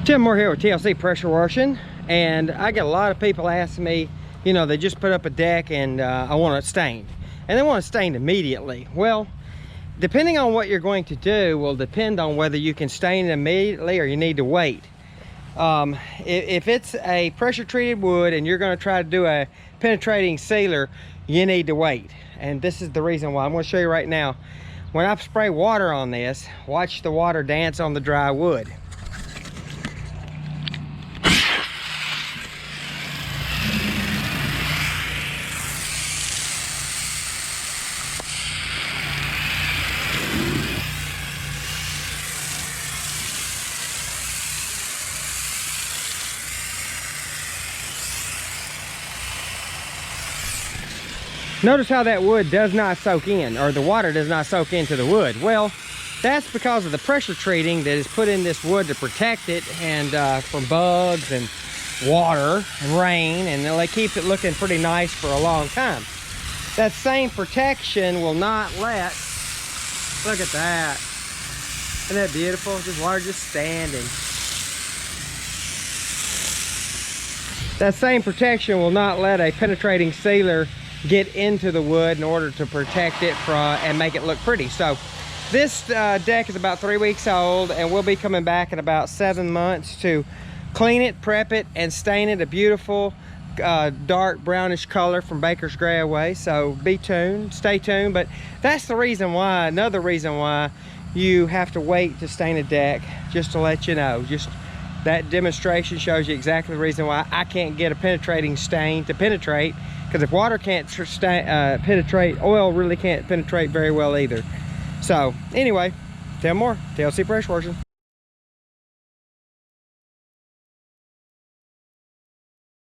Tim Moore here with TLC Pressure Washing, and I get a lot of people asking me, you know, they just put up a deck and I want it stained, and they want it stained immediately. Well, depending on what you're going to do will depend on whether you can stain it immediately or you need to wait. If it's a pressure treated wood and you're going to try to do a penetrating sealer, you need to wait, and this is the reason why. I'm going to show you right now. When I spray water on this, watch the water dance on the dry wood. Notice how that wood does not soak in, or the water does not soak into the wood. Well, that's because of the pressure treating that is put in this wood to protect it and from bugs and water and rain, and it keeps it looking pretty nice for a long time. That same protection will not let, look at that. Isn't that beautiful? Just water just standing. That same protection will not let a penetrating sealer get into the wood in order to protect it from and make it look pretty. So this deck is about 3 weeks old, and we'll be coming back in about 7 months to clean it, prep it, and stain it a beautiful dark brownish color from Baker's Gray away. So be tuned, stay tuned. But that's the reason why, another reason why you have to wait to stain a deck, just to let you know. Just that demonstration shows you exactly the reason why I can't get a penetrating stain to penetrate, because if water can't penetrate, oil really can't penetrate very well either. So anyway, Tim Moore, TLC Pressure Washing.